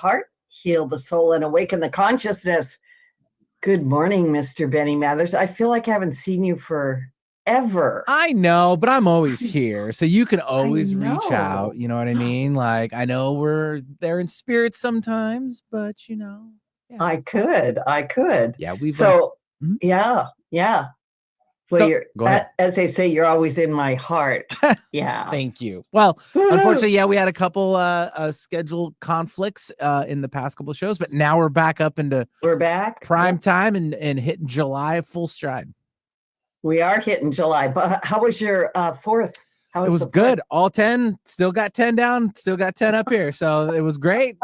heart, heal the soul, and awaken the consciousness. Good morning, Mr. Benny Mathers. I feel like I haven't seen you forever. I know, but I'm always here. So you can always reach know. out. You know what I mean? Like, I know we're there in spirit sometimes, but yeah. I could. Yeah, we've yeah. Well, go ahead. As they say, you're always in my heart. Yeah. Thank you. Well, unfortunately, yeah, we had a couple scheduled conflicts in the past couple of shows, but now we're back up into prime time and hitting July full stride. We are hitting July. But how was your 4th? It was good. All 10, still got 10 down, still got 10 up here. So it was great.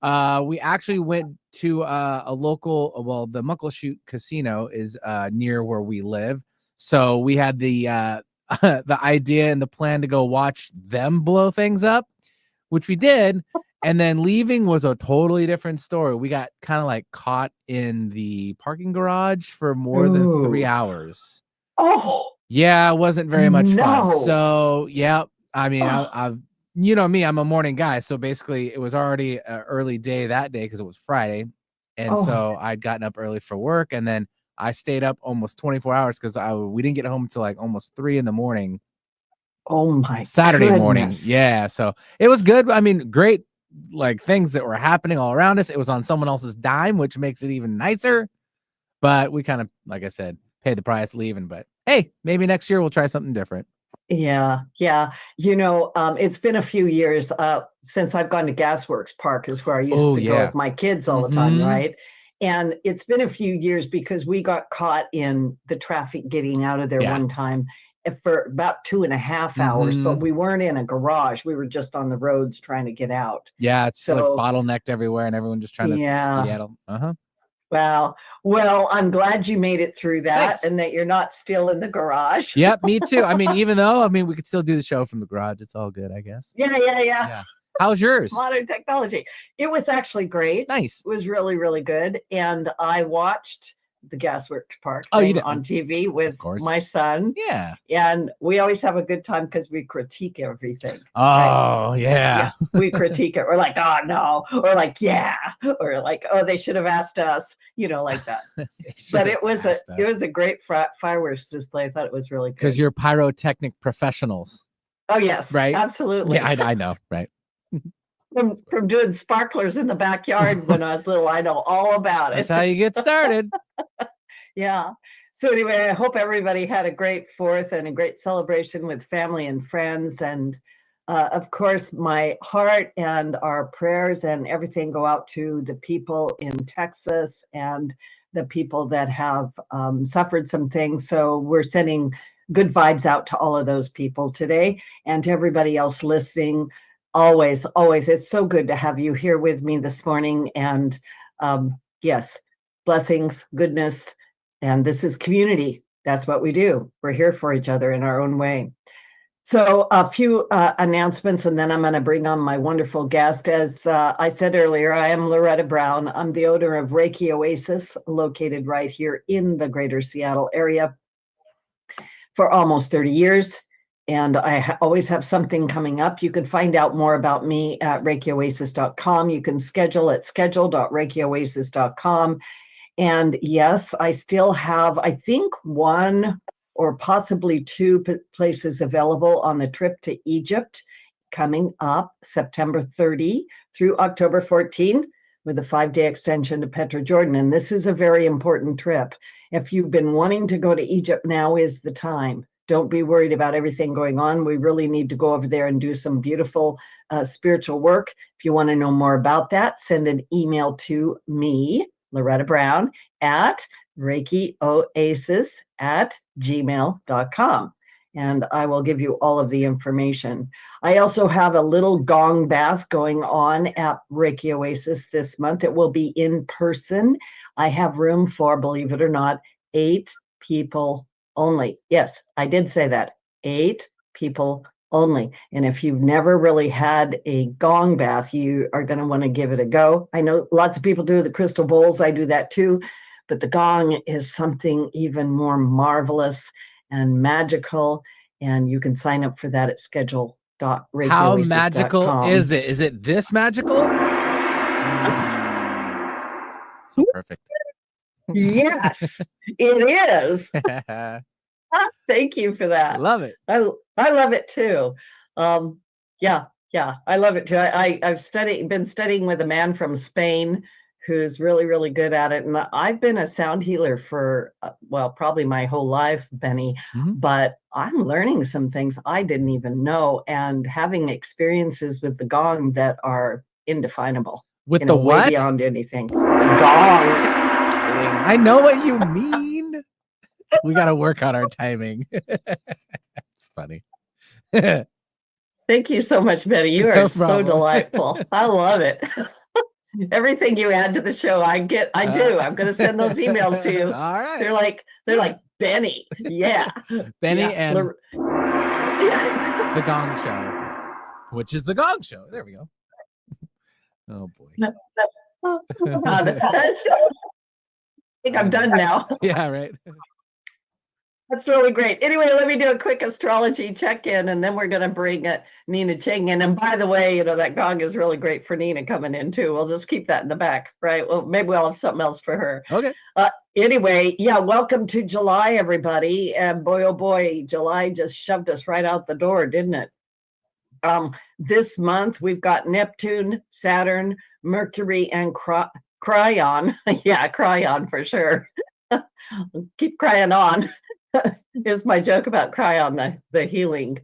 We actually went to a local, the Muckleshoot Casino is near where we live. So we had the the idea and the plan to go watch them blow things up, which we did. And then leaving was a totally different story. We got kind of like caught in the parking garage for more than 3 hours. Oh, yeah, it wasn't very much fun. So, yeah, I mean, I've you know me, I'm a morning guy. So basically it was already an early day that day because it was Friday. And so I'd gotten up early for work, and then I stayed up almost 24 hours because we didn't get home until like almost 3 a.m. Oh my Saturday morning. Yeah. So it was good. I mean, great, like things that were happening all around us. It was on someone else's dime, which makes it even nicer. But we kind of, like I said, paid the price leaving. But hey, maybe next year we'll try something different. Yeah. You know, it's been a few years since I've gone to Gasworks Park, is where I used to go with my kids all the time, right? And it's been a few years because we got caught in the traffic getting out of there one time for about 2.5 hours, but we weren't in a garage. We were just on the roads trying to get out. Yeah, it's like bottlenecked everywhere and everyone just trying to skedaddle. Well, I'm glad you made it through that. Thanks. And that you're not still in the garage. Yep, me too. I mean, even though, we could still do the show from the garage. It's all good, I guess. Yeah. How's yours? Modern technology. It was actually great. Nice. It was really, really good. And I watched the Gasworks Park you did. On TV with my son. Yeah. And we always have a good time because we critique everything. Oh, right? Yeah. We critique it. We're like, oh, no. Or like, yeah. Or like, oh, they should have asked us. You know, like that. But it was a great fireworks display. I thought it was really good. Because you're pyrotechnic professionals. Oh, yes. Right? Absolutely. Yeah, I know. Right. From doing sparklers in the backyard when I was little, I know all about it. That's how you get started. Yeah. So anyway, I hope everybody had a great 4th and a great celebration with family and friends. And of course, my heart and our prayers and everything go out to the people in Texas and the people that have suffered some things. So we're sending good vibes out to all of those people today, and to everybody else listening. Always, it's so good to have you here with me this morning. And yes, blessings, goodness, and this is community. That's what we do. We're here for each other in our own way. So a few announcements, and then I'm going to bring on my wonderful guest. As I said earlier, I am Loretta Brown. I'm the owner of Reiki Oasis, located right here in the greater Seattle area for almost 30 years. And I always have something coming up. You can find out more about me at ReikiOasis.com. You can schedule at schedule.ReikiOasis.com. And yes, I still have, I think, 1 or possibly 2 places available on the trip to Egypt coming up September 30 through October 14 with a 5-day extension to Petra, Jordan. And this is a very important trip. If you've been wanting to go to Egypt, now is the time. Don't be worried about everything going on. We really need to go over there and do some beautiful spiritual work. If you want to know more about that, send an email to me, Loretta Brown, at ReikiOasis@gmail.com. And I will give you all of the information. I also have a little gong bath going on at Reiki Oasis this month. It will be in person. I have room for, believe it or not, 8 people only. Yes, I did say that. 8 people only. And if you've never really had a gong bath, you are going to want to give it a go. I know lots of people do the crystal bowls. I do that too. But the gong is something even more marvelous and magical. And you can sign up for that at schedule.ReikiOasis.com. How magical is it? Is it this magical? So perfect. Yes, it is. Thank you for that. Love it. I love it too. Yeah, I love it too. I've been studying with a man from Spain who's really, really good at it. And I've been a sound healer for, well, probably my whole life, Benny, but I'm learning some things I didn't even know and having experiences with the gong that are indefinable. With the what? Way beyond anything. The gong. I know what you mean. We got to work on our timing. It's funny. Thank you so much, Betty. You are so delightful. I love it. Everything you add to the show, I do. I'm going to send those emails to you. All right. They're like Benny. Yeah. Benny and The Gong Show, which is The Gong Show. There we go. Oh, boy. I think I'm done now. Yeah, right. That's really great. Anyway, let me do a quick astrology check-in, and then we're going to bring Nina Cheng in. And by the way, that gong is really great for Nina coming in, too. We'll just keep that in the back, right? Well, maybe we'll have something else for her. Okay. Anyway, yeah, welcome to July, everybody. And boy, oh boy, July just shoved us right out the door, didn't it? This month, we've got Neptune, Saturn, Mercury, and Cryon. Yeah, Cryon for sure. Keep crying on. Is my joke about Cryon, the healing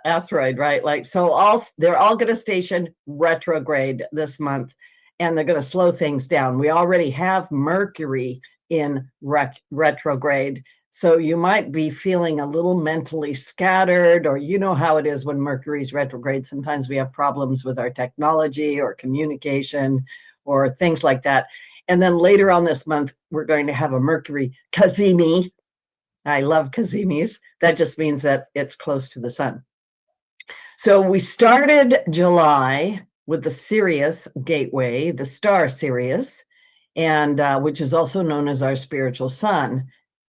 asteroid, right? They're all going to station retrograde this month, and they're going to slow things down. We already have Mercury in retrograde, so you might be feeling a little mentally scattered, or you know how it is when Mercury's retrograde. Sometimes we have problems with our technology or communication or things like that. And then later on this month, we're going to have a Mercury Cazimi. I love Cazimis. That just means that it's close to the sun. So we started July with the Sirius gateway, the star Sirius, and which is also known as our spiritual sun.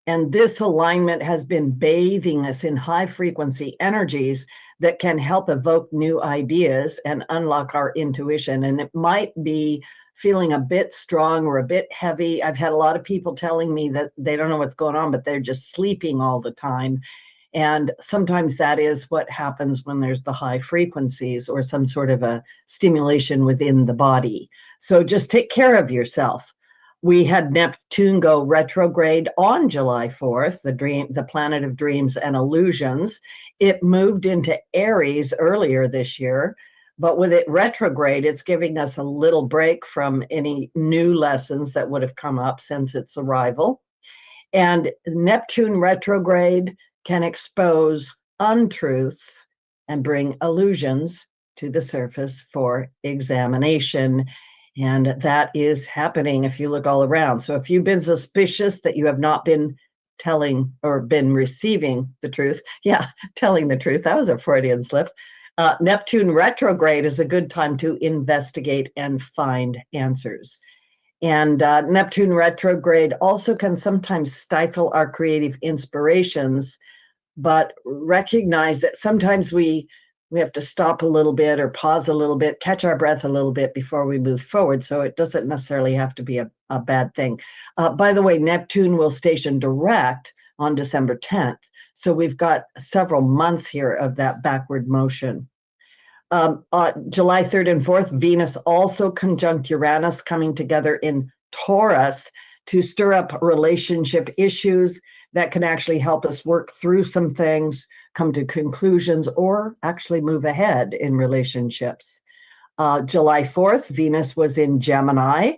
And this alignment has been bathing us in high frequency energies that can help evoke new ideas and unlock our intuition. And it might be feeling a bit strong or a bit heavy. I've had a lot of people telling me that they don't know what's going on, but they're just sleeping all the time. And sometimes that is what happens when there's the high frequencies or some sort of a stimulation within the body. So just take care of yourself. We had Neptune go retrograde on July 4th, the planet of dreams and illusions. It moved into Aries earlier this year. But with it retrograde, it's giving us a little break from any new lessons that would have come up since its arrival. And Neptune retrograde can expose untruths and bring illusions to the surface for examination. And that is happening if you look all around. So if you've been suspicious that you have not been telling or been receiving the truth, telling the truth, that was a Freudian slip. Neptune retrograde is a good time to investigate and find answers. And Neptune retrograde also can sometimes stifle our creative inspirations, but recognize that sometimes we have to stop a little bit or pause a little bit, catch our breath a little bit before we move forward. So it doesn't necessarily have to be a bad thing. By the way, Neptune will station direct on December 10th. So we've got several months here of that backward motion. July 3rd and 4th, Venus also conjunct Uranus, coming together in Taurus to stir up relationship issues that can actually help us work through some things, come to conclusions, or actually move ahead in relationships. July 4th, Venus was in Gemini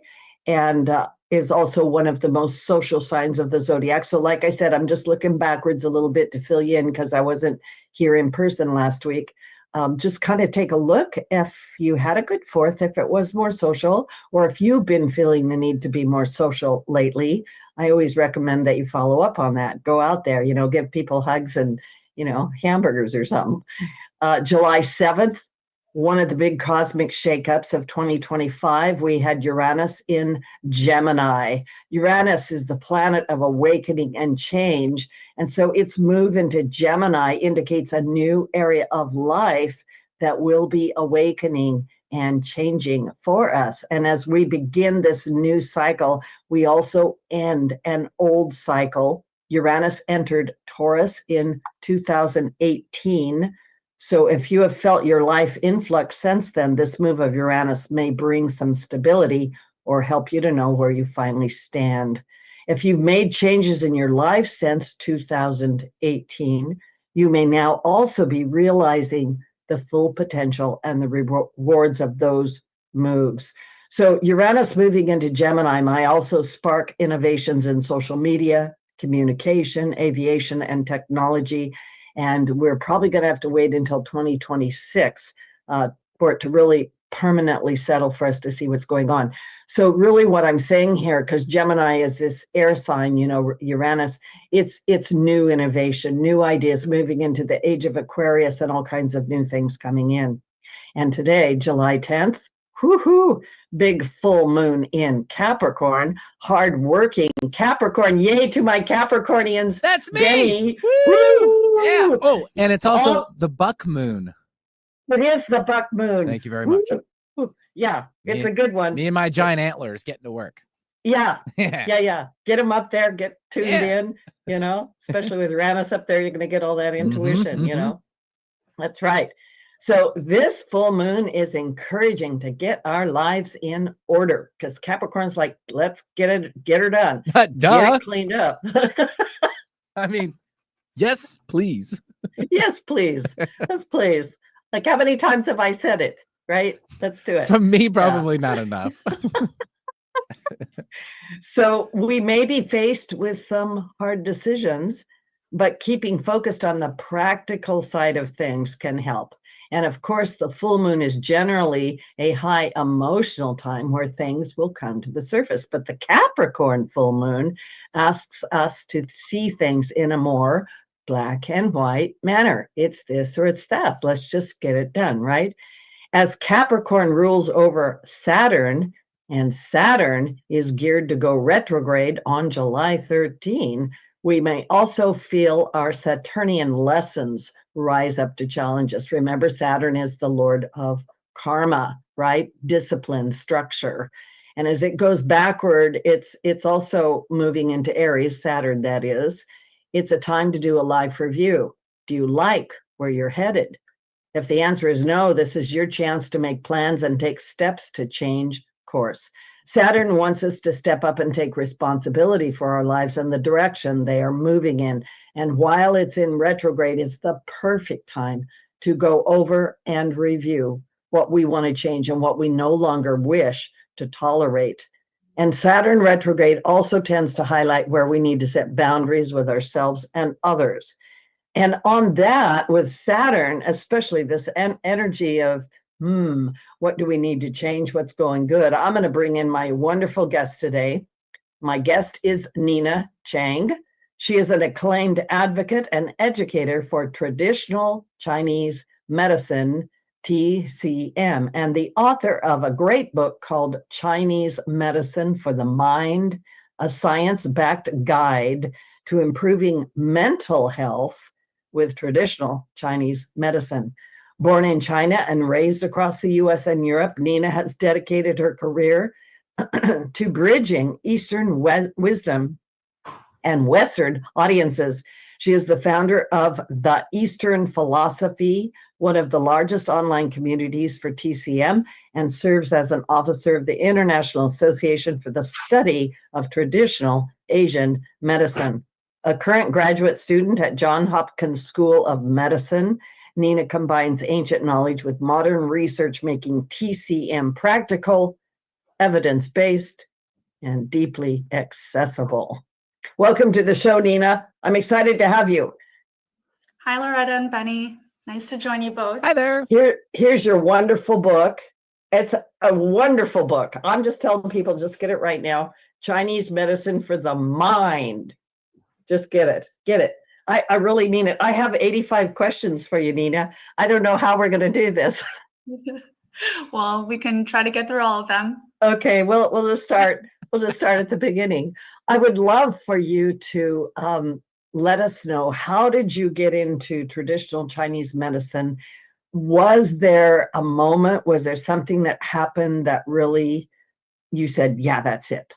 and is also one of the most social signs of the zodiac. So like I said, I'm just looking backwards a little bit to fill you in because I wasn't here in person last week. Just kind of take a look if you had a good 4th, if it was more social, or if you've been feeling the need to be more social lately. I always recommend that you follow up on that. Go out there, give people hugs and, hamburgers or something. July 7th, one of the big cosmic shakeups of 2025, we had Uranus in Gemini. Uranus is the planet of awakening and change. And so its move into Gemini indicates a new area of life that will be awakening and changing for us. And as we begin this new cycle, we also end an old cycle. Uranus entered Taurus in 2018. So if you have felt your life influx since then, this move of Uranus may bring some stability or help you to know where you finally stand. If you've made changes in your life since 2018, you may now also be realizing the full potential and the rewards of those moves. So Uranus moving into Gemini might also spark innovations in social media, communication, aviation, and technology. And we're probably going to have to wait until 2026 for it to really permanently settle for us to see what's going on. So really what I'm saying here, because Gemini is this air sign, Uranus, it's new innovation, new ideas moving into the age of Aquarius and all kinds of new things coming in. And today, July 10th, whoo-hoo, big full moon in Capricorn, hardworking Capricorn. Yay to my Capricornians. That's me. Benny. Woo! Yeah. Oh, and it's also the buck moon. It is the buck moon. Thank you very much. Yeah, it's a good one. Me and my giant antlers getting to work. Yeah. Yeah. Get them up there, get tuned in, especially with Uranus up there, you're going to get all that intuition, That's right. So this full moon is encouraging to get our lives in order because Capricorn's like, let's get her done. Duh. Get it cleaned up. I mean, yes, please. Yes, please. Yes, please. Like, how many times have I said it? Right? Let's do it. From me, probably not enough. So we may be faced with some hard decisions, but keeping focused on the practical side of things can help. And of course, the full moon is generally a high emotional time where things will come to the surface. But the Capricorn full moon asks us to see things in a more black and white manner. It's this or it's that. Let's just get it done, right? As Capricorn rules over Saturn, and Saturn is geared to go retrograde on July 13, we may also feel our Saturnian lessons rise up to challenges. Remember, Saturn is the lord of karma, right? Discipline, structure. And as it goes backward, it's also moving into Aries, Saturn that is. It's a time to do a life review. Do you like where you're headed? If the answer is no, this is your chance to make plans and take steps to change course. Saturn wants us to step up and take responsibility for our lives and the direction they are moving in. And while it's in retrograde, it's the perfect time to go over and review what we want to change and what we no longer wish to tolerate. And Saturn retrograde also tends to highlight where we need to set boundaries with ourselves and others. And on that, with Saturn, especially this energy of, what do we need to change? What's going good? I'm going to bring in my wonderful guest today. My guest is Nina Cheng. She is an acclaimed advocate and educator for traditional Chinese medicine, TCM, and the author of a great book called Chinese Medicine for the Mind, a science-backed guide to improving mental health with traditional Chinese medicine. Born in China and raised across the US and Europe, Nina has dedicated her career to bridging Eastern wisdom and Western audiences. She is the founder of The Eastern Philosophy, one of the largest online communities for TCM, and serves as an officer of the International Association for the Study of Traditional Asian Medicine. A current graduate student at Johns Hopkins School of Medicine, Nina combines ancient knowledge with modern research, making TCM practical, evidence-based, and deeply accessible. Welcome to the show, Nina. I'm excited to have you. Hi, Loretta and Benny. Nice to join you both. Hi there. Here's your wonderful book. It's a wonderful book. I'm just telling people, just get it right now. Chinese Medicine for the Mind. Just get it. Get it. I really mean it. I have 85 questions for you, Nina. I don't know how we're going to do this. Well, we can try to get through all of them. Okay, we'll just start. We'll just start at the beginning. I would love for you to let us know, how did you get into traditional Chinese medicine? was there a moment, was there something that happened that really you said, yeah, that's it?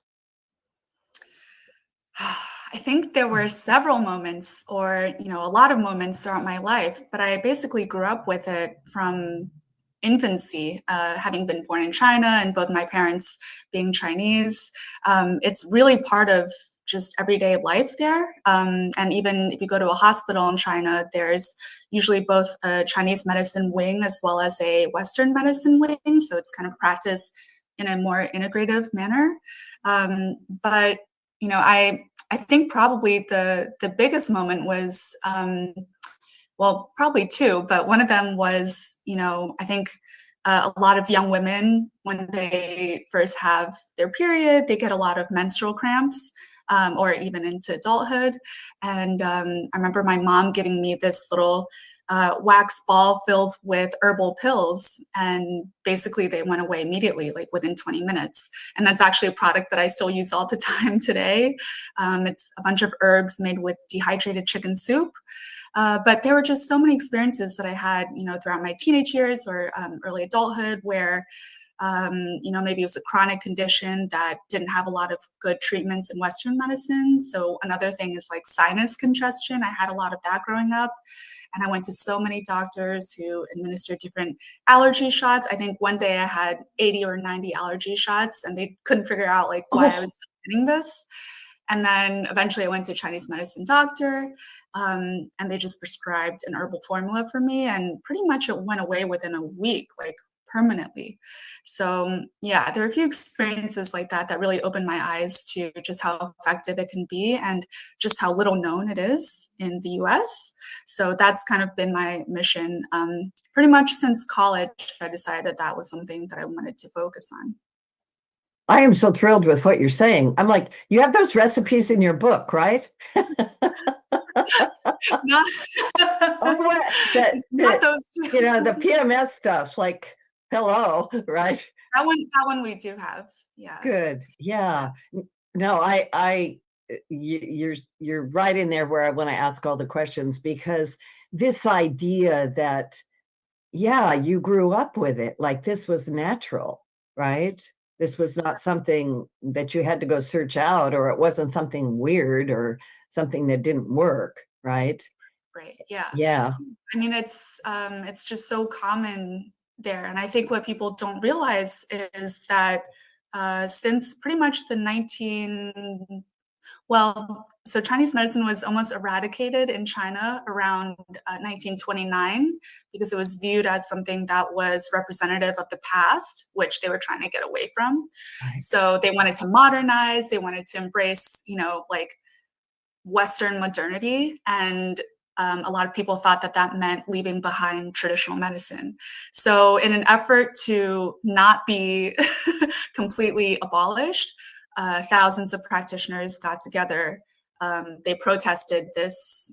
I think there were several moments or, a lot of moments throughout my life, but I basically grew up with it from infancy, having been born in China and both my parents being Chinese. It's really part of just everyday life there. And even if you go to a hospital in China, there's usually both a Chinese medicine wing as well as a Western medicine wing. So it's kind of practiced in a more integrative manner. But I think probably the biggest moment was well, probably two, but one of them was, I think a lot of young women, when they first have their period, they get a lot of menstrual cramps, or even into adulthood. And I remember my mom giving me this little wax ball filled with herbal pills, and basically they went away immediately, like within 20 minutes. And that's actually a product that I still use all the time today. It's a bunch of herbs made with dehydrated chicken soup. But there were just so many experiences that I had, throughout my teenage years or early adulthood where, maybe it was a chronic condition that didn't have a lot of good treatments in Western medicine. So another thing is like sinus congestion. I had a lot of that growing up. And I went to so many doctors who administered different allergy shots. I think one day I had 80 or 90 allergy shots, and they couldn't figure out like why I was getting this. And then eventually I went to a Chinese medicine doctor, and they just prescribed an herbal formula for me. And pretty much it went away within a week, like permanently. So yeah, there are a few experiences like that that really opened my eyes to just how effective it can be and just how little known it is in the US. So that's kind of been my mission. Pretty much since college, I decided that that was something that I wanted to focus on. I am so thrilled with what you're saying. I'm like, you have those recipes in your book, right? Not, not those two. The PMS stuff, like, hello, right? That one we do have. Yeah. Good. Yeah. No, you're right in there where I want to ask all the questions, because this idea that, yeah, you grew up with it, like this was natural, right? This was not something that you had to go search out, or it wasn't something weird or something that didn't work, right? Right. Yeah. Yeah. I mean, it's just so common there. And I think what people don't realize is that since pretty much the so Chinese medicine was almost eradicated in China around 1929 because it was viewed as something that was representative of the past, which they were trying to get away from. Right. So they wanted to modernize, they wanted to embrace, like Western modernity. And a lot of people thought that that meant leaving behind traditional medicine. So in an effort to not be completely abolished, thousands of practitioners got together. They protested this,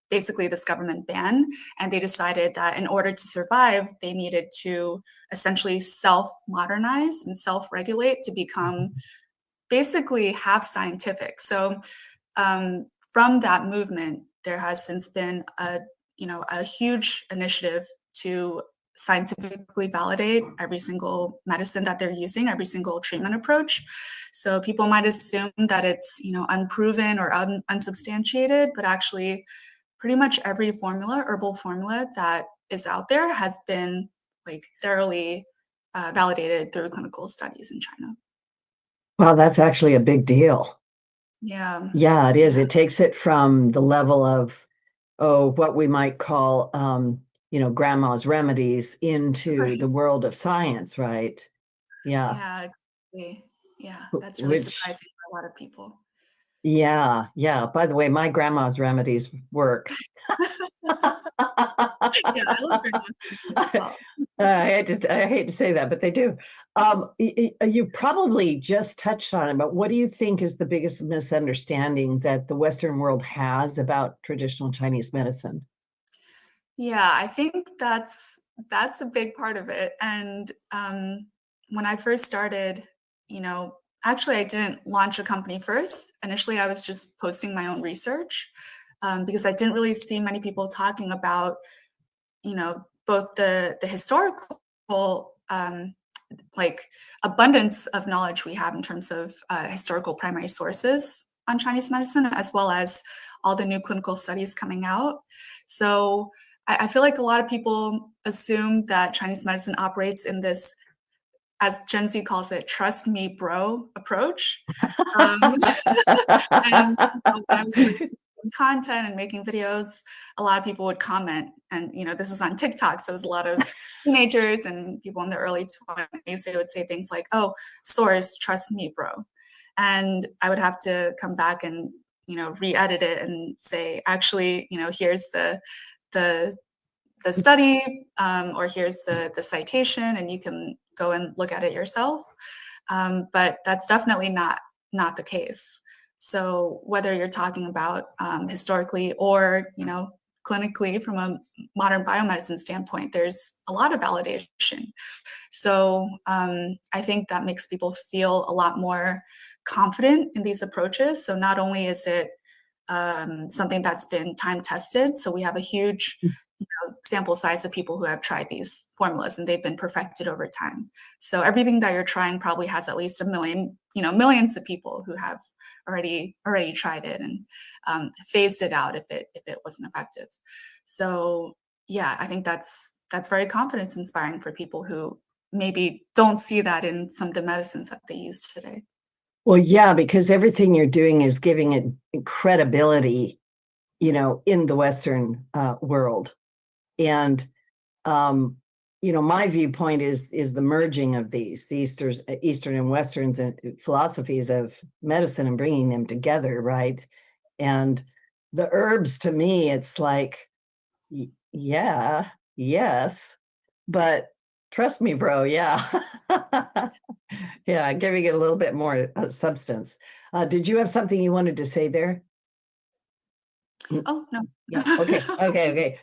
basically this government ban, and they decided that in order to survive, they needed to essentially self-modernize and self-regulate to become basically half scientific. So from that movement, there has since been a huge initiative to scientifically validate every single medicine that they're using, every single treatment approach. So people might assume that it's unproven or unsubstantiated, but actually pretty much every herbal formula that is out there has been like thoroughly validated through clinical studies in China. Well, that's actually a big deal. Yeah. Yeah, it is. Yeah. It takes it from the level of, what we might call, grandma's remedies into the world of science, right? Yeah. Yeah, exactly. Yeah, that's really Which, surprising for a lot of people. yeah. By the way, my grandma's remedies work. Yeah, I love grandma's recipes as well. I hate to say that, but they do. You probably just touched on it, but what do you think is the biggest misunderstanding that the Western world has about traditional Chinese medicine? Yeah, I think that's a big part of it. And when I first started, actually I didn't launch a company first. Initially, I was just posting my own research because I didn't really see many people talking about, both the historical like abundance of knowledge we have in terms of historical primary sources on Chinese medicine, as well as all the new clinical studies coming out. So I feel like a lot of people assume that Chinese medicine operates in this, as Gen Z calls it, "trust me, bro" approach. And when I was making content and making videos, a lot of people would comment, and this is on TikTok, so it was a lot of teenagers and people in their early 20s. They would say things like, "Oh, source, trust me, bro," and I would have to come back and re-edit it and say, actually, here's the study, or here's the citation, and you can go and look at it yourself. But that's definitely not the case. So whether you're talking about historically or clinically from a modern biomedicine standpoint, there's a lot of validation. So I think that makes people feel a lot more confident in these approaches. So not only is it something that's been time tested, so we have a huge sample size of people who have tried these formulas and they've been perfected over time. So everything that you're trying probably has at least a million, millions of people who have already tried it and phased it out if it wasn't effective. So yeah, I think that's very confidence inspiring for people who maybe don't see that in some of the medicines that they use today. Well, yeah, because everything you're doing is giving it credibility, in the Western world. And my viewpoint is the merging of the Eastern and Westerns and philosophies of medicine and bringing them together, right? And the herbs, to me, it's like, yeah, yes, but trust me, bro, yeah. Yeah, giving it a little bit more substance. Did you have something you wanted to say there? Oh, no. Yeah, okay.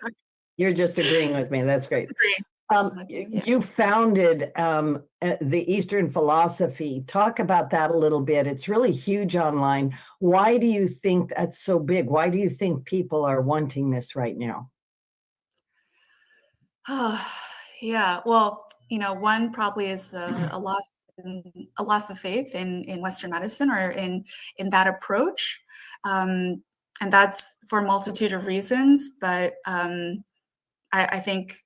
You're just agreeing with me. That's great. You founded the Eastern philosophy. Talk about that a little bit. It's really huge online. Why do you think that's so big? Why do you think people are wanting this right now? Yeah, well, one probably is a loss of faith in Western medicine or in that approach, and that's for a multitude of reasons. But I think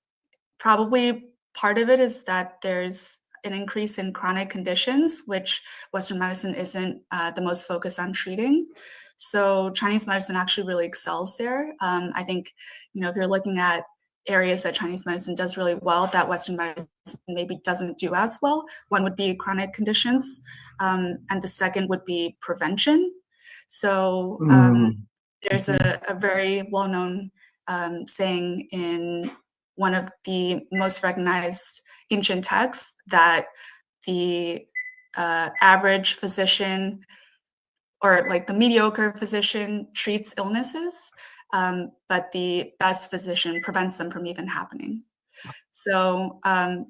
probably part of it is that there's an increase in chronic conditions, which Western medicine isn't the most focused on treating. So Chinese medicine actually really excels there. I think, if you're looking at areas that Chinese medicine does really well that Western medicine maybe doesn't do as well, one would be chronic conditions, and the second would be prevention. So there's a very well-known saying in one of the most recognized ancient texts that the average physician, or like the mediocre physician, treats illnesses, but the best physician prevents them from even happening. So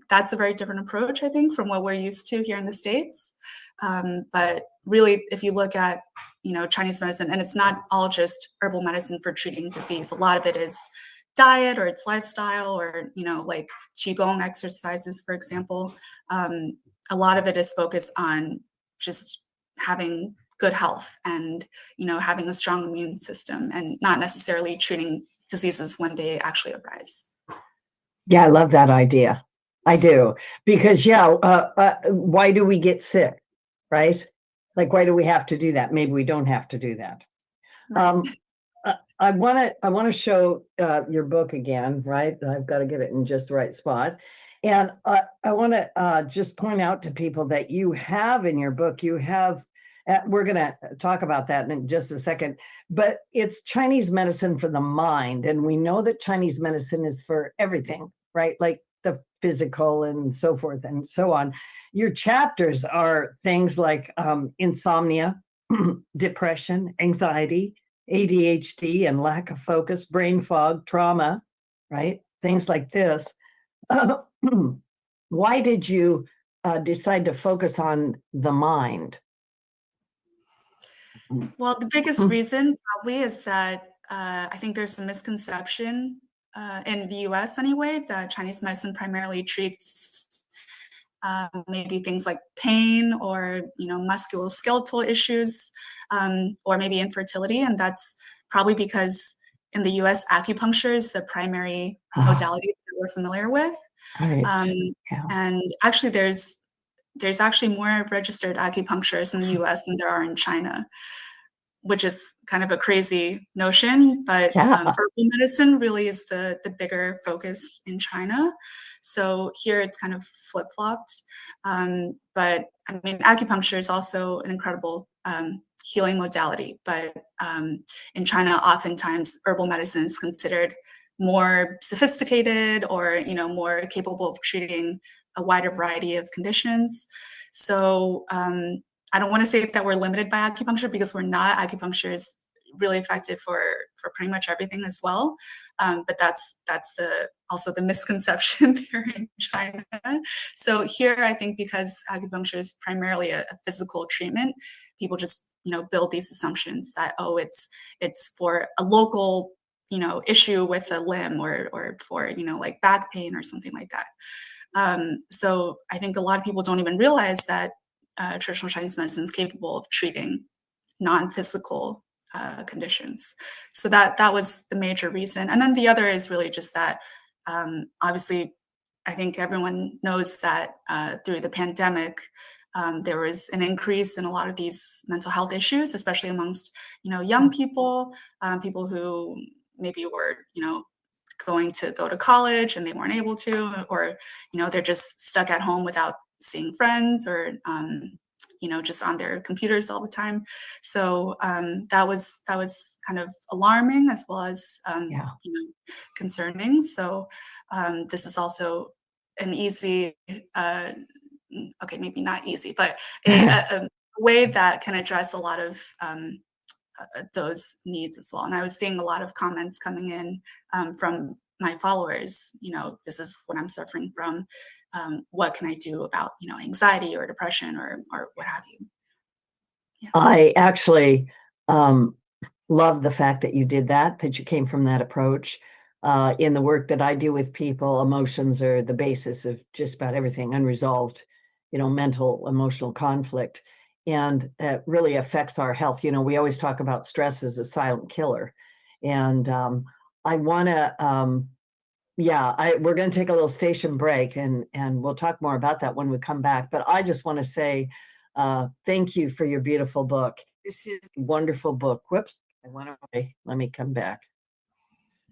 that's a very different approach, I think, from what we're used to here in the States. But really, if you look at Chinese medicine, and it's not all just herbal medicine for treating disease. A lot of it is diet, or it's lifestyle, or like qigong exercises, for example. A lot of it is focused on just having good health and having a strong immune system, and not necessarily treating diseases when they actually arise. Yeah, I love that idea. I do, because why do we get sick, right? Like, why do we have to do that? Maybe we don't have to do that. Right. I want to show your book again, right? I've got to get it in just the right spot. And I want to just point out to people that you have in your book, we're going to talk about that in just a second, but it's Chinese medicine for the mind. And we know that Chinese medicine is for everything, right? Like the physical and so forth and so on. Your chapters are things like insomnia, depression, anxiety, ADHD and lack of focus, brain fog, trauma, right? Things like this. Why did you decide to focus on the mind? Well, the biggest reason probably is that I think there's a misconception in the US anyway, that Chinese medicine primarily treats maybe things like pain or musculoskeletal issues, or maybe infertility, and that's probably because in the US acupuncture is the primary modality that we're familiar with. Right. And actually there's actually more registered acupuncturists in the US than there are in China, which is kind of a crazy notion, but herbal medicine really is the bigger focus in China. So here it's kind of flip-flopped. But I mean, acupuncture is also an incredible healing modality, but in China, oftentimes herbal medicine is considered more sophisticated or more capable of treating a wider variety of conditions. So I don't want to say that we're limited by acupuncture, because we're not. Acupuncture is really effective for pretty much everything as well. But that's also the misconception there in China. So here, I think because acupuncture is primarily a physical treatment, people just build these assumptions that, oh, it's for a local issue with a limb or for like back pain or something like that. So I think a lot of people don't even realize that traditional Chinese medicine is capable of treating non-physical conditions. So that was the major reason. And then the other is really just that, obviously, I think everyone knows that through the pandemic, there was an increase in a lot of these mental health issues, especially amongst young people, people who maybe were going to go to college and they weren't able to, or they're just stuck at home without seeing friends, or just on their computers all the time. So that was kind of alarming, as well as concerning. So this is also an easy, okay, maybe not easy, but a way that can address a lot of those needs as well. And I was seeing a lot of comments coming in from my followers, this is what I'm suffering from. What can I do about, anxiety or depression or what have you? Yeah. I actually love the fact that you did that you came from that approach. In the work that I do with people, emotions are the basis of just about everything, unresolved, mental, emotional conflict. And it really affects our health. We always talk about stress as a silent killer. And I want to, we're going to take a little station break, and we'll talk more about that when we come back. But I just want to say thank you for your beautiful book. This is a wonderful book. Whoops, I went away. Let me come back.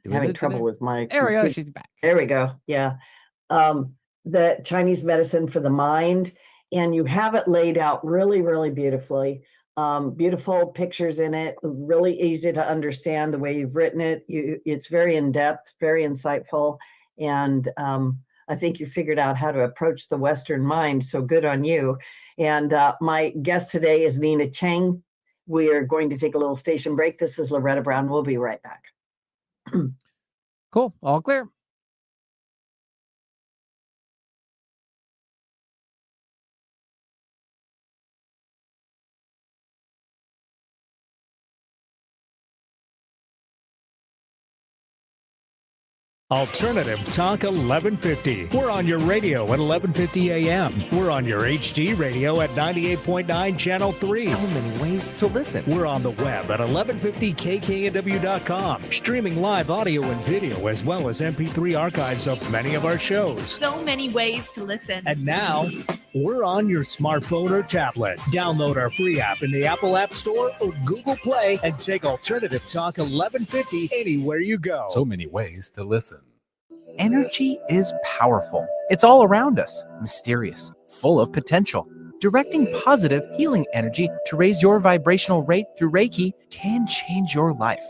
Having trouble with my there we go. She's back. There we go. Yeah. The Chinese medicine for the mind. And you have it laid out really, really beautifully. Beautiful pictures in it, really easy to understand the way you've written it. It's very in-depth, very insightful. And I think you figured out how to approach the Western mind. So good on you. And my guest today is Nina Cheng. We are going to take a little station break. This is Loretta Brown. We'll be right back. Cool. All clear. Alternative Talk 1150. We're on your radio at 1150 a.m. We're on your HD radio at 98.9 Channel 3. So many ways to listen. We're on the web at 1150kknw.com, streaming live audio and video, as well as MP3 archives of many of our shows. So many ways to listen. And now, we're on your smartphone or tablet. Download our free app in the Apple App Store or Google Play and take Alternative Talk 1150 anywhere you go. So many ways to listen. Energy is powerful. It's all around us, mysterious, full of potential. Directing positive, healing energy to raise your vibrational rate through Reiki can change your life.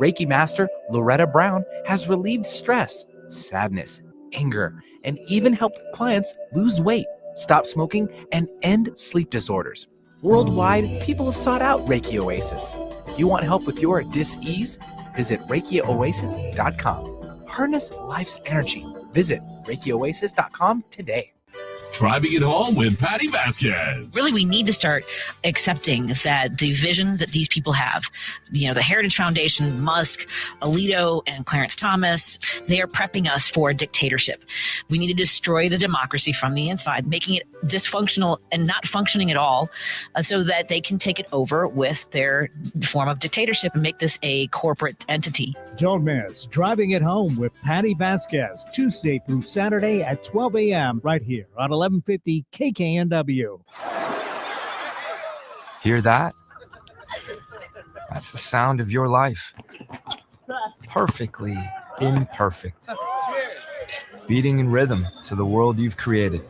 Reiki Master Loretta Brown has relieved stress, sadness, anger, and even helped clients lose weight, stop smoking, and end sleep disorders. Worldwide, people have sought out Reiki Oasis. If you want help with your dis-ease, visit ReikiOasis.com. Harness life's energy. Visit ReikiOasis.com today. Driving It Home with Patty Vasquez. Really, we need to start accepting that the vision that these people have, the Heritage Foundation, Musk, Alito, and Clarence Thomas, they are prepping us for a dictatorship. We need to destroy the democracy from the inside, making it dysfunctional and not functioning at all, so that they can take it over with their form of dictatorship and make this a corporate entity. Don't miss Driving It Home with Patty Vasquez, Tuesday through Saturday at 12 a.m. right here on 1150 KKNW. Hear that? That's the sound of your life. Perfectly imperfect. Beating in rhythm to the world you've created.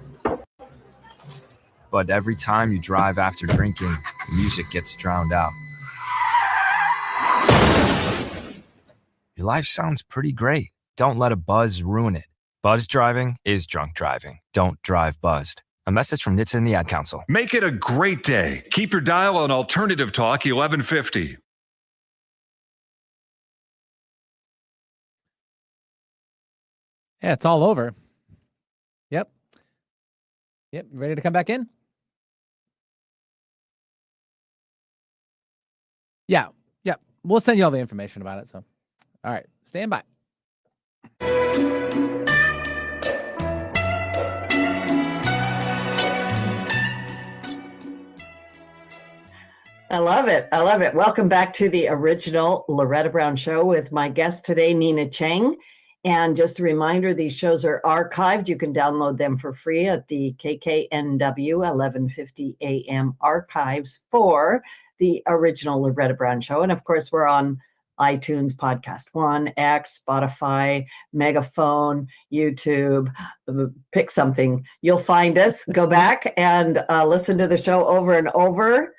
But every time you drive after drinking, music gets drowned out. Your life sounds pretty great. Don't let a buzz ruin it. Buzz driving is drunk driving. Don't drive buzzed. A message from NHTSA and the Ad Council. Make it a great day. Keep your dial on Alternative Talk 1150. Yeah, it's all over. Yep. You ready to come back in? Yeah. We'll send you all the information about it. So, all right, stand by. I love it. Welcome back to the original Loretta Brown Show with my guest today, Nina Cheng. And just a reminder, these shows are archived. You can download them for free at the KKNW 1150 AM archives for the original Loretta Brown Show. And of course, we're on iTunes, Podcast One, X, Spotify, Megaphone, YouTube. Pick something. You'll find us. Go back and listen to the show over and over.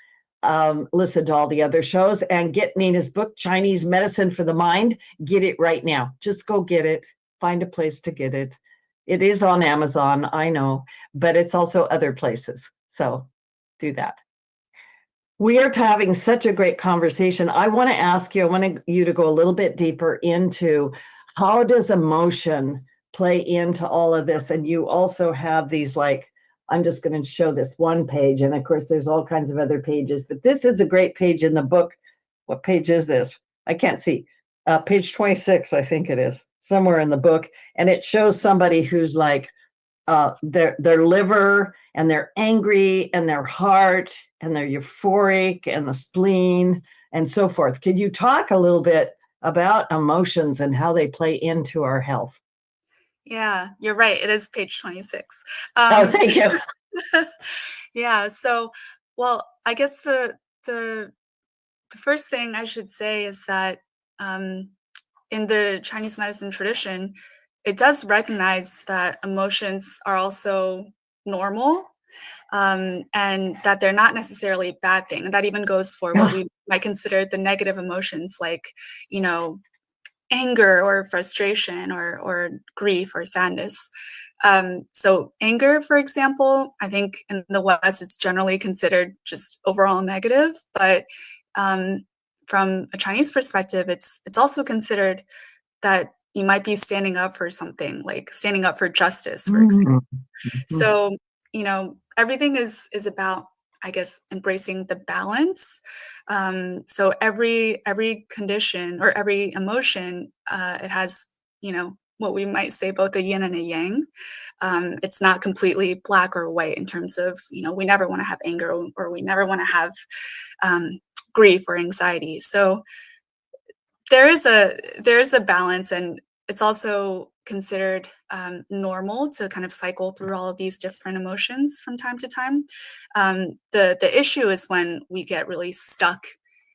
Listen to all the other shows and get Nina's book, Chinese Medicine for the Mind. Get it right now. Just go get it. Find a place to get it. It is on Amazon, I know, but it's also other places. So do that. We are having such a great conversation. I want you to go a little bit deeper into how does emotion play into all of this? And you also have these, I'm just going to show this one page. And of course, there's all kinds of other pages, but this is a great page in the book. What page is this? I can't see. Page 26, I think it is, somewhere in the book. And it shows somebody who's their liver and they're angry and their heart and they're euphoric and the spleen and so forth. Could you talk a little bit about emotions and how they play into our health? Yeah, you're right. It is page 26. Thank you. Yeah. So, well, I guess the first thing I should say is that in the Chinese medicine tradition, it does recognize that emotions are also normal, and that they're not necessarily a bad thing. And that even goes for what we might consider the negative emotions, like, anger or frustration or grief or sadness. So anger, for example, I think in the West, it's generally considered just overall negative, but from a Chinese perspective, it's also considered that you might be standing up for something, like standing up for justice, for example. So, everything is about, I guess, embracing the balance. So every condition or every emotion, it has, what we might say both a yin and a yang. It's not completely black or white in terms of, we never want to have anger or we never want to have grief or anxiety. So there is a balance, and it's also considered normal to kind of cycle through all of these different emotions from time to time. The issue is when we get really stuck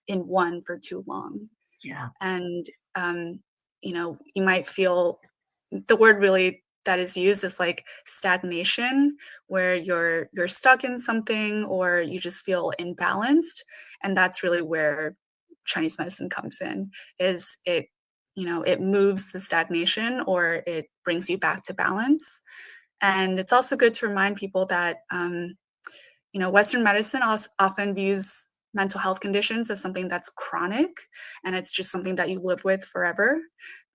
in one for too long. Yeah. And you might feel the word really that is used is like stagnation, where you're stuck in something or you just feel imbalanced. And that's really where Chinese medicine comes in, is it moves the stagnation or it brings you back to balance. And it's also good to remind people that, Western medicine often views mental health conditions as something that's chronic and it's just something that you live with forever.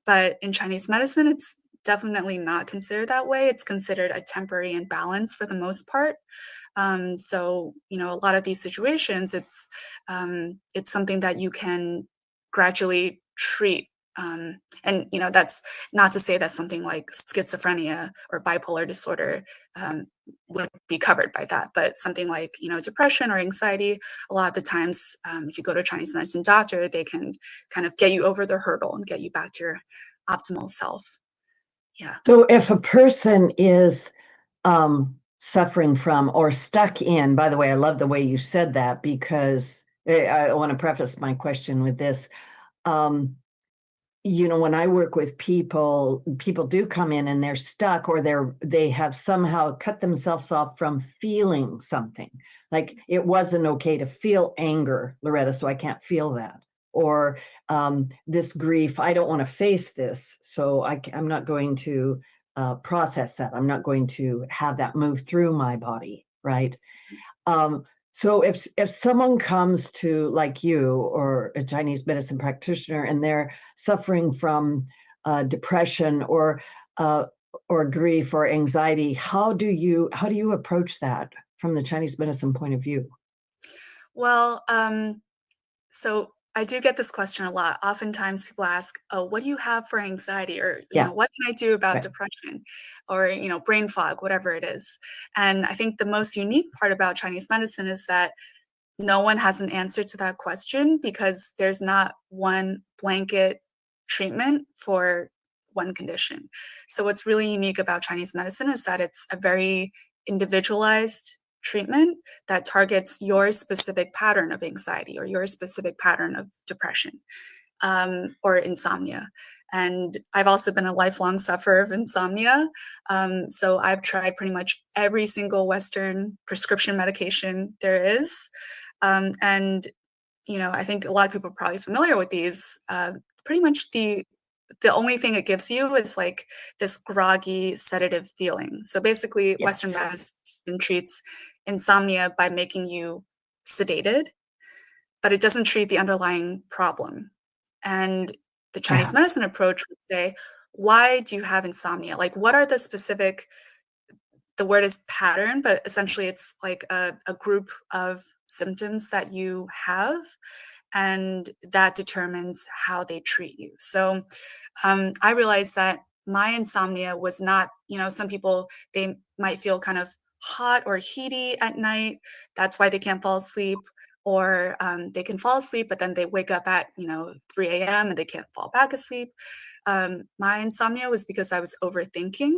But in Chinese medicine, it's definitely not considered that way. It's considered a temporary imbalance for the most part. So, a lot of these situations, it's something that you can gradually treat. And that's not to say that something like schizophrenia or bipolar disorder would be covered by that, but something like depression or anxiety, a lot of the times, if you go to a Chinese medicine doctor, they can kind of get you over the hurdle and get you back to your optimal self. Yeah. So if a person is suffering from or stuck in, by the way, I love the way you said that, because I want to preface my question with this. When I work with people do come in and they're stuck, or they have somehow cut themselves off from feeling something. Like, it wasn't okay to feel anger, Loretta, so I can't feel that. Or this grief, I don't want to face this, so I'm not going to process that. I'm not going to have that move through my body, right? So if someone comes to, like you or a Chinese medicine practitioner, and they're suffering from depression or grief or anxiety, how do you approach that from the Chinese medicine point of view? Well, so I do get this question a lot. Oftentimes people ask, "Oh, what do you have for anxiety?" Or, Yeah. "What can I do about Right. depression?" Or, brain fog, whatever it is. And I think the most unique part about Chinese medicine is that no one has an answer to that question, because there's not one blanket treatment for one condition. So what's really unique about Chinese medicine is that it's a very individualized treatment that targets your specific pattern of anxiety or your specific pattern of depression, or insomnia. And I've also been a lifelong sufferer of insomnia. So I've tried pretty much every single Western prescription medication there is. And I think a lot of people are probably familiar with these. Pretty much the only thing it gives you is like this groggy sedative feeling. So basically, Western medicine treats insomnia by making you sedated, but it doesn't treat the underlying problem. And the Chinese medicine approach would say, why do you have insomnia? Like, what are the specific, the word is pattern, but essentially it's like a group of symptoms that you have, and that determines how they treat you. So I realized that my insomnia was not, some people, they might feel kind of hot or heaty at night. That's why they can't fall asleep. Or they can fall asleep, but then they wake up at 3 a.m. and they can't fall back asleep. My insomnia was because I was overthinking.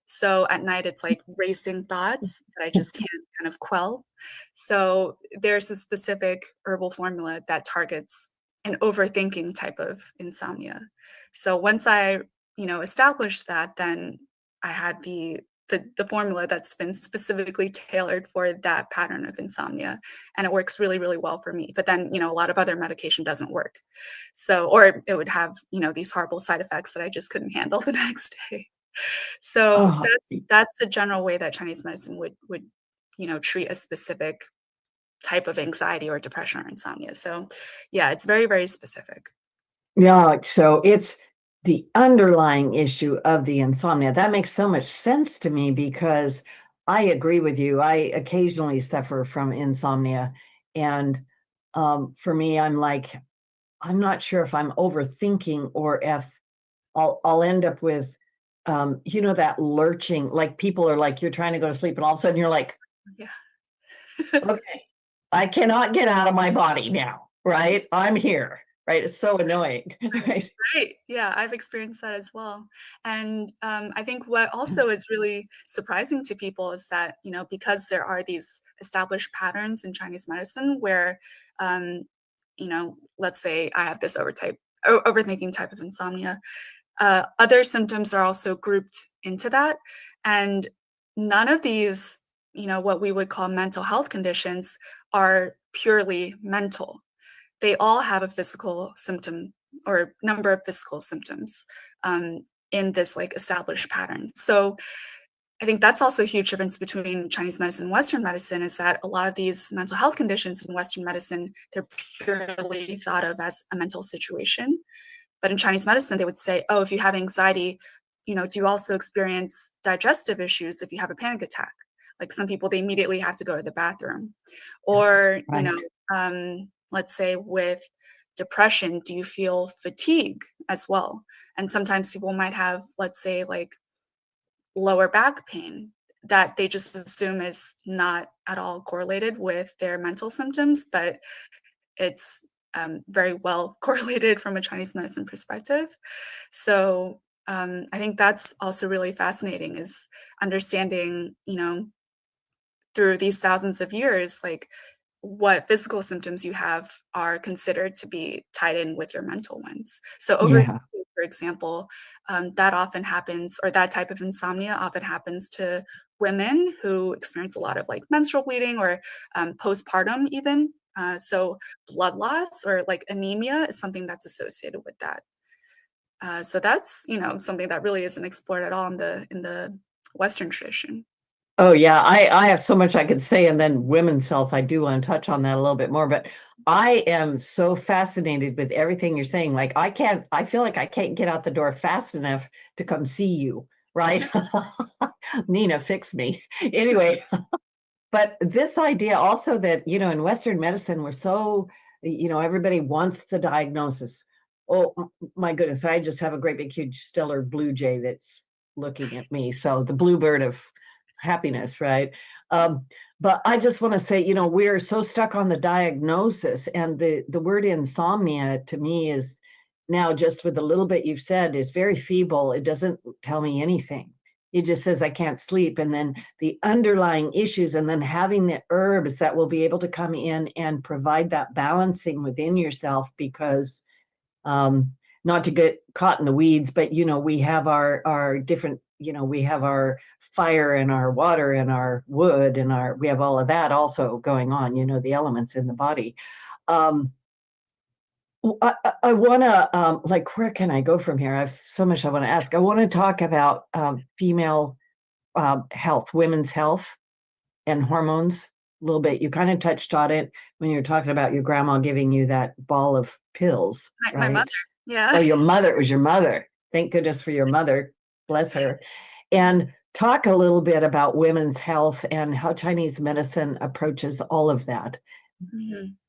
So at night, it's like racing thoughts that I just can't kind of quell. So there's a specific herbal formula that targets an overthinking type of insomnia. So once I, established that, then I had the formula that's been specifically tailored for that pattern of insomnia, and it works really, really well for me. But then, a lot of other medication doesn't work. So, or it would have, these horrible side effects that I just couldn't handle the next day. So that's the general way that Chinese medicine would treat a specific type of anxiety or depression or insomnia. So yeah, it's very, very specific. Yeah, so it's the underlying issue of the insomnia. That makes so much sense to me, because I agree with you. I occasionally suffer from insomnia, and for me, I'm not sure if I'm overthinking or if I'll end up with that lurching, like people are like, you're trying to go to sleep and all of a sudden you're like, Yeah. okay, I cannot get out of my body now, right? I'm here, right? It's so annoying, right? Right. Yeah, I've experienced that as well. And I think what also is really surprising to people is that, because there are these established patterns in Chinese medicine where, let's say I have this overthinking type of insomnia, other symptoms are also grouped into that. And none of these, what we would call mental health conditions, are purely mental. They all have a physical symptom or number of physical symptoms in this like established pattern. So I think that's also a huge difference between Chinese medicine and Western medicine, is that a lot of these mental health conditions in Western medicine, they're purely thought of as a mental situation. But in Chinese medicine, they would say, oh, if you have anxiety, do you also experience digestive issues if you have a panic attack? Like some people, they immediately have to go to the bathroom. Or, Right. let's say with depression, do you feel fatigue as well? And sometimes people might have, let's say, like lower back pain that they just assume is not at all correlated with their mental symptoms, but it's very well correlated from a Chinese medicine perspective. So I think that's also really fascinating, is understanding, through these thousands of years, like what physical symptoms you have are considered to be tied in with your mental ones. So over, Yeah. for example, that often happens, or that type of insomnia often happens to women who experience a lot of like menstrual bleeding or postpartum even. So blood loss or like anemia is something that's associated with that. So that's something that really isn't explored at all in the Western tradition. Oh yeah, I have so much I could say, and then women's health, I do want to touch on that a little bit more, but I am so fascinated with everything you're saying. Like I feel like I can't get out the door fast enough to come see you, right? Nina, fix me. Anyway, but this idea also that, in Western medicine, we're so, everybody wants the diagnosis. Oh my goodness, I just have a great big huge stellar blue jay that's looking at me. So the bluebird of happiness, right? But I just want to say, we're so stuck on the diagnosis, and the word insomnia to me is now, just with the little bit you've said, is very feeble. It doesn't tell me anything. It just says I can't sleep, and then the underlying issues, and then having the herbs that will be able to come in and provide that balancing within yourself, because not to get caught in the weeds, but we have our different, we have our fire and our water and our wood and we have all of that also going on, the elements in the body. I want to, like, where can I go from here? I have so much I want to ask. I want to talk about female health, women's health and hormones a little bit. You kind of touched on it when you were talking about your grandma giving you that ball of pills, My right? mother, yeah. Oh, your mother. It was your mother. Thank goodness for your mother. Bless her. And talk a little bit about women's health and how Chinese medicine approaches all of that.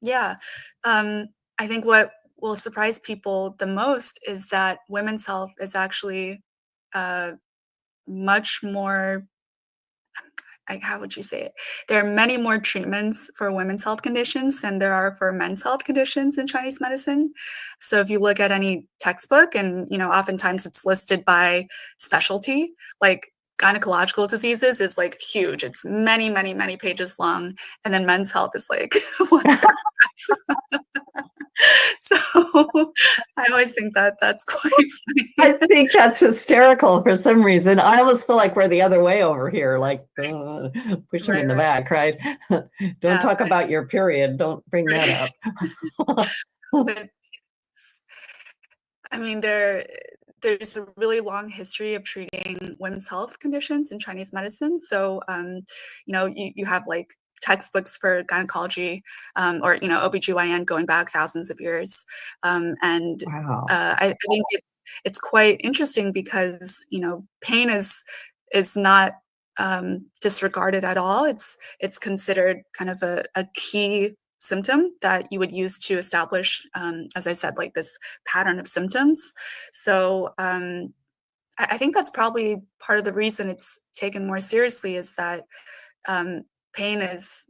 Yeah. I think what will surprise people the most is that women's health is actually much more, how would you say it? There are many more treatments for women's health conditions than there are for men's health conditions in Chinese medicine. So if you look at any textbook, and oftentimes it's listed by specialty, like gynecological diseases is like huge. It's many, many, many pages long. And then men's health is like one paragraph. So I always think that that's quite funny. I think that's hysterical for some reason. I almost feel like we're the other way over here, like push them in the back, right? Don't talk about your period. Don't bring that up. But I mean, there's a really long history of treating women's health conditions in Chinese medicine. So, you have like textbooks for gynecology or, OBGYN going back thousands of years. And wow. I think it's quite interesting because, pain is not disregarded at all. It's considered kind of a key symptom that you would use to establish, as I said, like this pattern of symptoms. So I think that's probably part of the reason it's taken more seriously, is that pain is,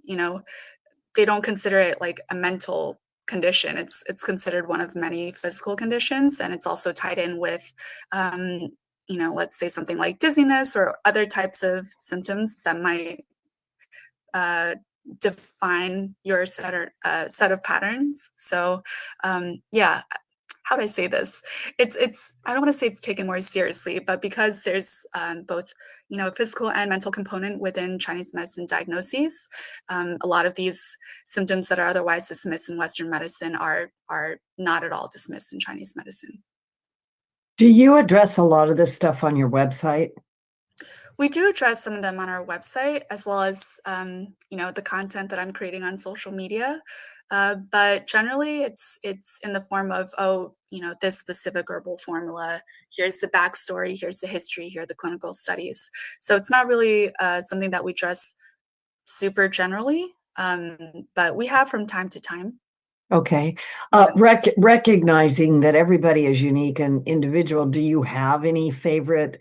they don't consider it like a mental condition. It's considered one of many physical conditions, and it's also tied in with let's say something like dizziness or other types of symptoms that might define your set of patterns. So how do I say this? It's I don't want to say it's taken more seriously, but because there's both physical and mental component within Chinese medicine diagnoses, a lot of these symptoms that are otherwise dismissed in Western medicine are not at all dismissed in Chinese medicine. Do you address a lot of this stuff on your website? We do address some of them on our website, as well as the content that I'm creating on social media. But generally, it's in the form of, this specific herbal formula. Here's the backstory. Here's the history. Here are the clinical studies. So it's not really something that we address super generally, but we have from time to time. Okay. Recognizing that everybody is unique and individual, do you have any favorite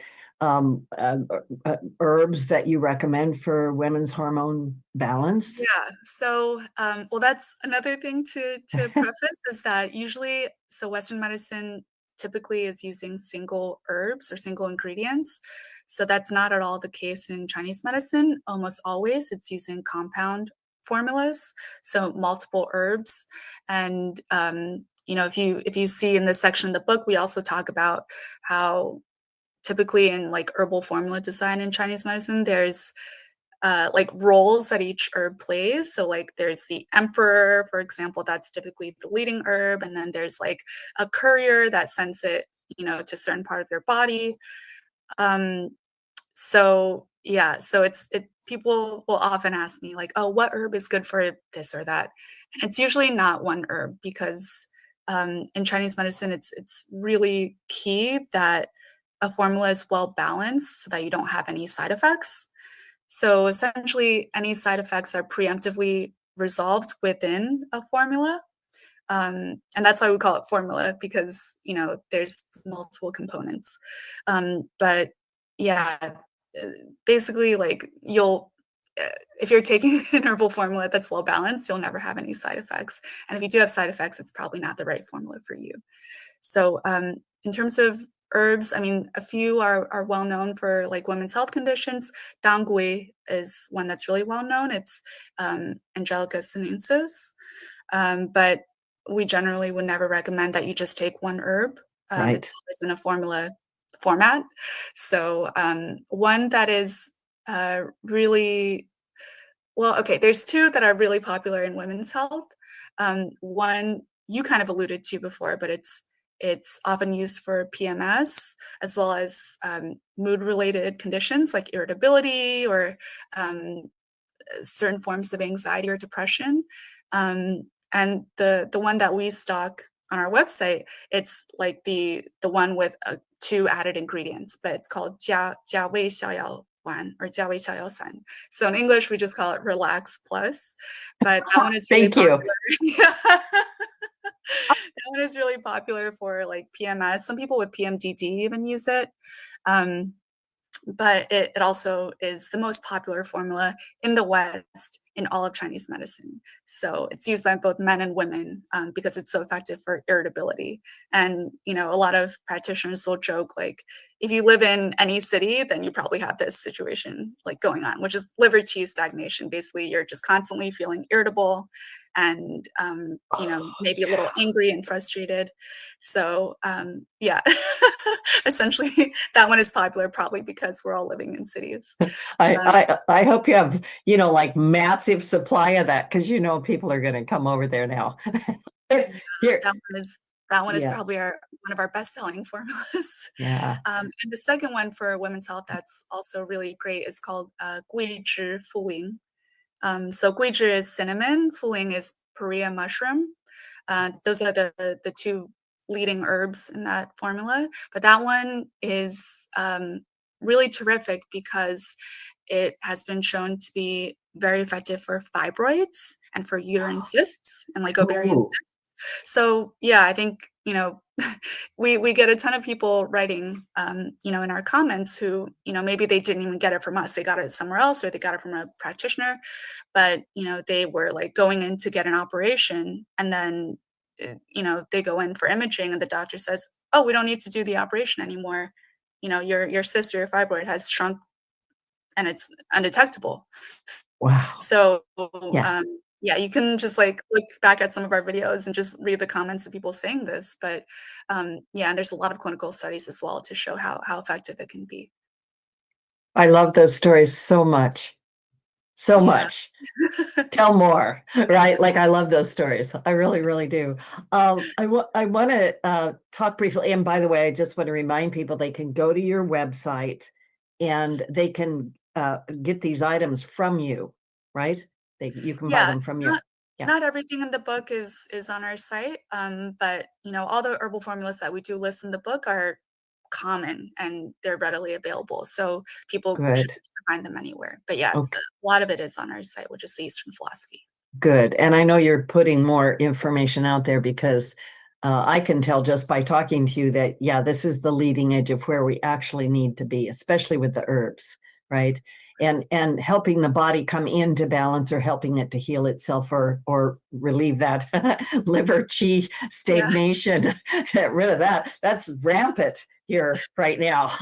herbs that you recommend for women's hormone balance? Yeah. So, well, that's another thing to preface is that usually, so Western medicine typically is using single herbs or single ingredients. So that's not at all the case in Chinese medicine. Almost always, it's using compound formulas, so multiple herbs. And if you see in this section of the book, we also talk about how typically in like herbal formula design in Chinese medicine, there's like roles that each herb plays. So like there's the emperor, for example, that's typically the leading herb, and then there's like a courier that sends it, to a certain part of your body. So yeah, so people will often ask me like, oh, what herb is good for this or that? And it's usually not one herb because in Chinese medicine, it's really key that a formula is well balanced so that you don't have any side effects. So essentially, any side effects are preemptively resolved within a formula. And that's why we call it formula because, there's multiple components. But yeah, basically like if you're taking an herbal formula that's well balanced, you'll never have any side effects. And if you do have side effects, it's probably not the right formula for you. So in terms of herbs, I mean, a few are well known for like women's health conditions. Dangui is one that's really well known. It's Angelica sinensis. But we generally would never recommend that you just take one herb. Right. It's always in a formula format. So one that is really, well, okay, there's two that are really popular in women's health. One you kind of alluded to before, but it's often used for PMS as well as mood-related conditions like irritability or certain forms of anxiety or depression. And the one that we stock on our website, it's like the one with two added ingredients, but it's called 加味逍遥丸 or 加味逍遥散. So in English, we just call it Relax Plus. But that one is really popular. That one is really popular for like PMS. Some people with PMDD even use it. But it also is the most popular formula in the West in all of Chinese medicine. So it's used by both men and women because it's so effective for irritability. And, a lot of practitioners will joke, like, if you live in any city, then you probably have this situation like going on, which is liver qi stagnation. Basically, you're just constantly feeling irritable and, maybe a little angry and frustrated. So, yeah, essentially that one is popular probably because we're all living in cities. I hope you have, like massive supply of that because, people are going to come over there now. Here. That one is probably one of our best-selling formulas. Yeah. And the second one for women's health that's also really great is called guizhi fuling. So guizhi is cinnamon, fuling is Perea mushroom. Those are the two leading herbs in that formula. But that one is really terrific because it has been shown to be very effective for fibroids and for uterine cysts and like ovarian cysts. So yeah, I think, we get a ton of people writing, in our comments who, maybe they didn't even get it from us. They got it somewhere else or they got it from a practitioner, but, they were like going in to get an operation and then, they go in for imaging and the doctor says, oh, we don't need to do the operation anymore. Your cyst or your fibroid has shrunk and it's undetectable. Wow. So, yeah, you can just like look back at some of our videos and just read the comments of people saying this. But yeah, and there's a lot of clinical studies as well to show how effective it can be. I love those stories so much. So much. Tell more, right? Like I love those stories. I really, really do. I want to talk briefly. And by the way, I just want to remind people they can go to your website and they can get these items from you, right? You can buy Yeah, them from you. Yeah. not everything in the book is on our site, but all the herbal formulas that we do list in the book are common and they're readily available, so people should Good. be able to find them anywhere. But yeah, Okay. a lot of it is on our site, which is the Eastern Philosophy. Good. And I know you're putting more information out there because I can tell just by talking to you that, yeah, this is the leading edge of where we actually need to be, especially with the herbs, right? And helping the body come into balance or helping it to heal itself or relieve that liver chi stagnation, get rid of that. That's rampant here right now.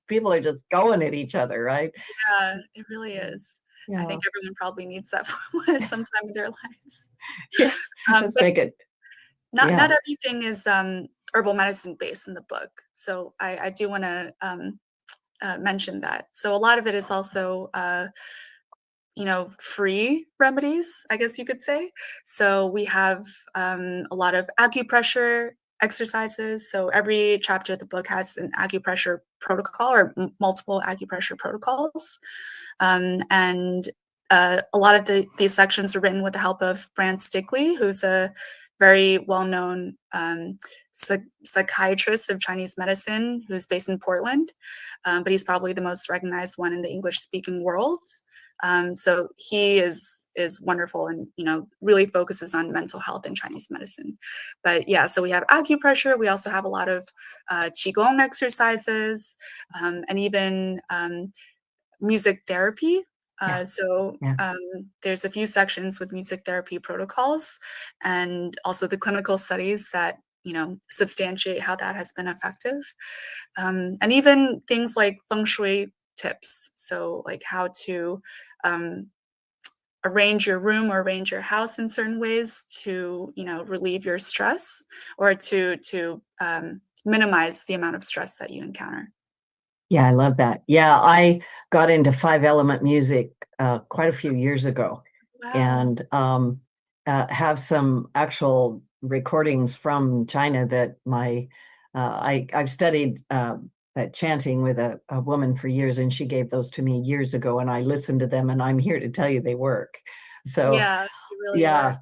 People are just going at each other, right? Yeah, it really is. I think everyone probably needs that formula sometime in their lives. Yeah, let's But make it. not everything is herbal medicine based in the book. So I do want to mention that. So a lot of it is also free remedies, I guess you could say. So we have a lot of acupressure exercises. So every chapter of the book has an acupressure protocol or multiple acupressure protocols. And a lot of these sections are written with the help of Brand Stickley, who's a very well-known psychiatrist of Chinese medicine who's based in Portland, but he's probably the most recognized one in the English-speaking world. So he is wonderful and really focuses on mental health in Chinese medicine. But yeah, so we have acupressure. We also have a lot of qigong exercises and even music therapy. There's a few sections with music therapy protocols and also the clinical studies that substantiate how that has been effective, and even things like feng shui tips. So like how to arrange your room or arrange your house in certain ways to relieve your stress or to minimize the amount of stress that you encounter. Yeah, I love that. Yeah, I got into 5-element music quite a few years ago. Wow. And have some actual recordings from China that I've studied chanting with a woman for years, and she gave those to me years ago, and I listened to them, and I'm here to tell you they work. So yeah, they really work.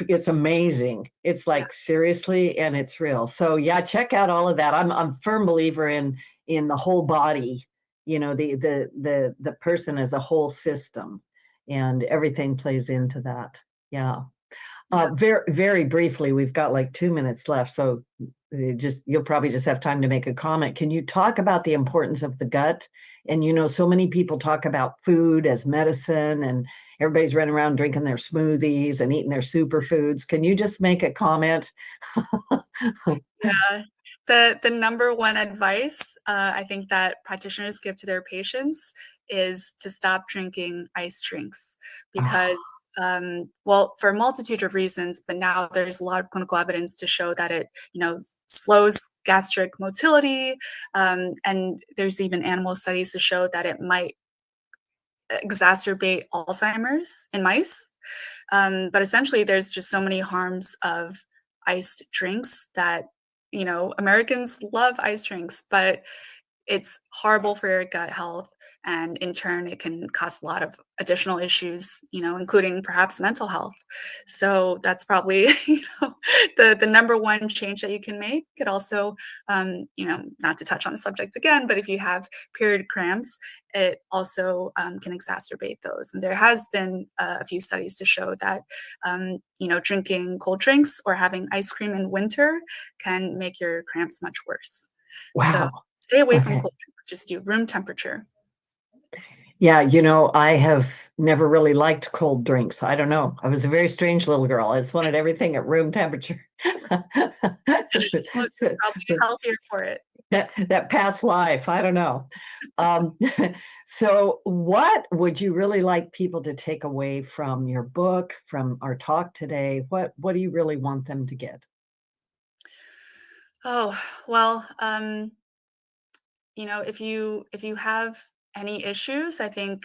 it's amazing. It's like seriously, and it's real. So yeah, check out all of that. I'm a firm believer in the whole body, the person as a whole system, and everything plays into that. Yeah. Very, very briefly, we've got like 2 minutes left, so you'll probably just have time to make a comment. Can you talk about the importance of the gut? And so many people talk about food as medicine, and everybody's running around drinking their smoothies and eating their superfoods. Can you just make a comment? Yeah. The number one advice I think that practitioners give to their patients is to stop drinking iced drinks because, well, for a multitude of reasons, but now there's a lot of clinical evidence to show that it, slows gastric motility, and there's even animal studies to show that it might exacerbate Alzheimer's in mice. But essentially, there's just so many harms of iced drinks that Americans love iced drinks, but it's horrible for your gut health, and in turn it can cause a lot of additional issues, including perhaps mental health. So that's probably the number one change that you can make. It also not to touch on the subject again, but if you have period cramps, it also can exacerbate those. And there has been a few studies to show that drinking cold drinks or having ice cream in winter can make your cramps much worse. Wow. So stay away from cold drinks. Just do room temperature. Yeah, I have never really liked cold drinks. I don't know. I was a very strange little girl. I just wanted everything at room temperature. Well, probably healthier for it. That past life. I don't know. So what would you really like people to take away from your book, from our talk today? What do you really want them to get? Oh, well, if you have any issues, I think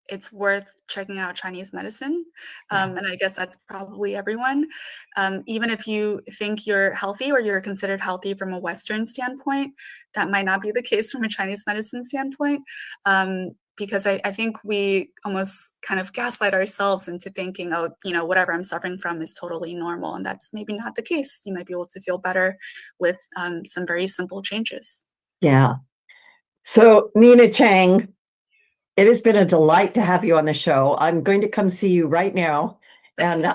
it's worth checking out Chinese medicine. And I guess that's probably everyone. Even if you think you're healthy or you're considered healthy from a Western standpoint, that might not be the case from a Chinese medicine standpoint. Because I think we almost kind of gaslight ourselves into thinking, oh, whatever I'm suffering from is totally normal. And that's maybe not the case. You might be able to feel better with some very simple changes. Yeah. So, Nina Cheng, it has been a delight to have you on the show. I'm going to come see you right now and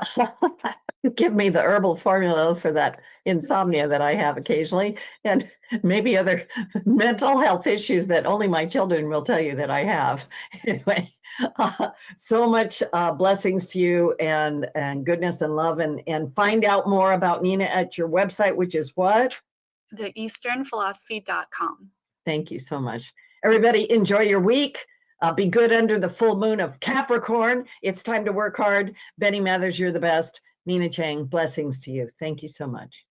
give me the herbal formula for that insomnia that I have occasionally, and maybe other mental health issues that only my children will tell you that I have. Anyway, so much blessings to you and goodness and love, and find out more about Nina at your website, which is what? TheEasternPhilosophy.com. Thank you so much. Everybody, enjoy your week. Be good under the full moon of Capricorn. It's time to work hard. Benny Mathers, you're the best. Nina Cheng, blessings to you. Thank you so much.